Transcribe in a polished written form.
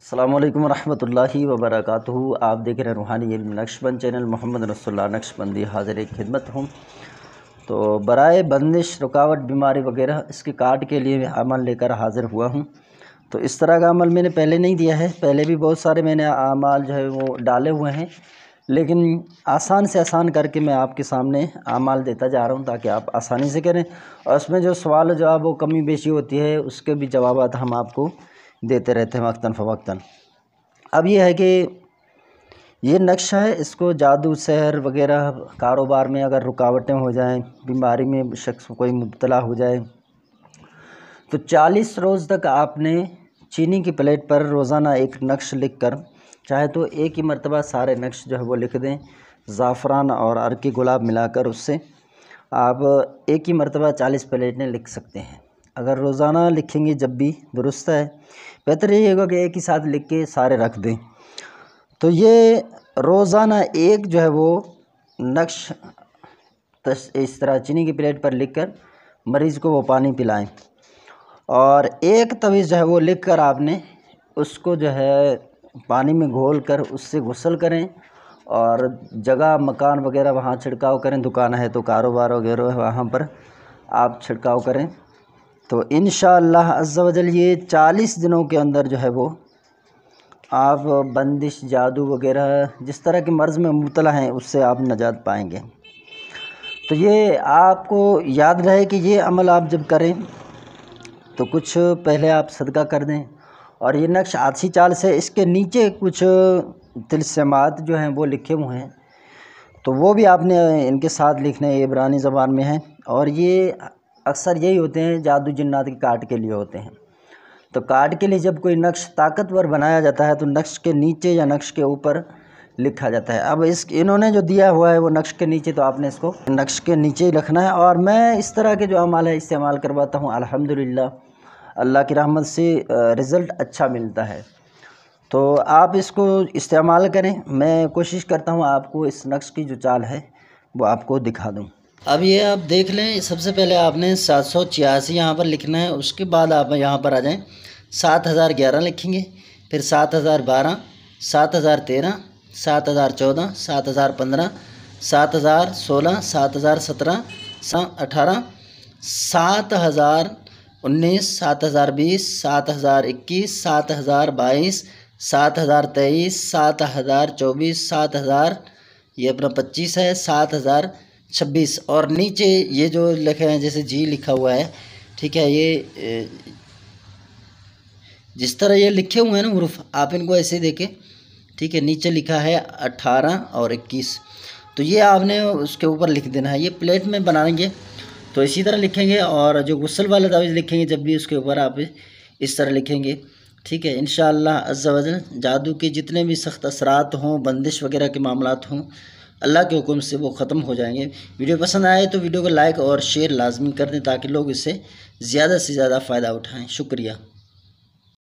अस्सलामुअलैकुम रहमतुल्लाहि व बरकातुहू। आप देख रहे हैं रूहानी इल्म नक्शबंद चैनल। मोहम्मद रसूलुल्लाह नक्शबंदी हाज़िर खिदमत हूँ। तो बराए बंदिश, रुकावट, बीमारी वगैरह इसके काट के लिए अमल लेकर हाज़िर हुआ हूँ। तो इस तरह का अमल मैंने पहले नहीं दिया है, पहले भी बहुत सारे मैंने अमाल जो है वो डाले हुए हैं, लेकिन आसान से आसान करके मैं आपके सामने अमाल देता जा रहा हूँ ताकि आप आसानी से करें। और उसमें जो सवाल जवाब वो कमी बेशी होती है उसके भी जवाबात हम आपको देते रहते हैं वक्तन फ़वक्तन। अब ये है कि ये नक्शा है, इसको जादू सहर वगैरह कारोबार में अगर रुकावटें हो जाएं, बीमारी में शख्स कोई मुब्तला हो जाए, तो 40 रोज़ तक आपने चीनी की प्लेट पर रोज़ाना एक नक्श लिख कर, चाहे तो एक ही मरतबा सारे नक्श जो है वो लिख दें, ज़ाफ़रान और अर्की गुलाब मिलाकर उससे आप एक ही मरतबा 40 प्लेटें लिख सकते हैं। अगर रोज़ाना लिखेंगे जब भी दुरुस्त है। बेहतर यही होगा कि एक ही साथ लिख के सारे रख दें। तो ये रोज़ाना एक जो है वो नक्श इस तरह चीनी की प्लेट पर लिखकर मरीज़ को वो पानी पिलाएं, और एक तवीज़ जो है वो लिख कर आपने उसको जो है पानी में घोल कर उससे गुस्ल करें, और जगह मकान वगैरह वहाँ छिड़काव करें, दुकान है तो कारोबार वगैरह वहाँ पर आप छिड़काव करें। तो इंशाअल्लाह अज़्ज़ा वजल ये 40 दिनों के अंदर जो है वो आप बंदिश, जादू वगैरह जिस तरह के मर्ज़ में मुब्तला हैं उससे आप नजात पाएंगे। तो ये आपको याद रहे कि ये अमल आप जब करें तो कुछ पहले आप सदका कर दें, और ये नक्श आछी चाल से इसके नीचे कुछ तिलस्मात जो हैं वो लिखे हुए हैं, तो वो भी आपने इनके साथ लिखने, इब्रानी ज़बान में है, और ये अक्सर यही होते हैं जादू जिन्नात के काट के लिए होते हैं। तो काट के लिए जब कोई नक्श ताकतवर बनाया जाता है तो नक्श के नीचे या नक्श के ऊपर लिखा जाता है। अब इन्होंने जो दिया हुआ है वो नक्श के नीचे, तो आपने इसको नक्श के नीचे ही रखना है। और मैं इस तरह के जो अमाल है इस्तेमाल करवाता हूँ, अल्हम्दुलिल्लाह अल्लाह की रहमत से रिज़ल्ट अच्छा मिलता है। तो आप इसको इस्तेमाल करें। मैं कोशिश करता हूँ आपको इस नक्श की जो चाल है वो आपको दिखा दूँ। अब ये आप देख लें, सबसे पहले आपने 786 यहाँ पर लिखना है, उसके बाद आप यहाँ पर आ जाएं, 7011 लिखेंगे, फिर 7012, 7013, 7014, 7015, 7016, 7017, 7018, 7019, 7020, 7021, 7022, 7023, 7024, 7000, ये अपना 25 है, 7026, और नीचे ये जो लिखे हैं जैसे जी लिखा हुआ है, ठीक है, ये जिस तरह ये लिखे हुए हैं ना हुरूफ, आप इनको ऐसे देखें, ठीक है। नीचे लिखा है 18 और 21, तो ये आपने उसके ऊपर लिख देना है। ये प्लेट में बनाएंगे तो इसी तरह लिखेंगे, और जो गुस्ल वाला तावीज़ लिखेंगे जब भी उसके ऊपर आप इस तरह लिखेंगे, ठीक है। इंशाअल्लाह अज़्ज़ा वजल जादू के जितने भी सख्त असरात हों, बंदिश वगैरह के मामलात हों, अल्लाह के हुक्म से वो ख़त्म हो जाएंगे। वीडियो पसंद आए तो वीडियो को लाइक और शेयर लाजमी कर दें ताकि लोग इससे ज़्यादा से ज़्यादा फ़ायदा उठाएँ। शुक्रिया।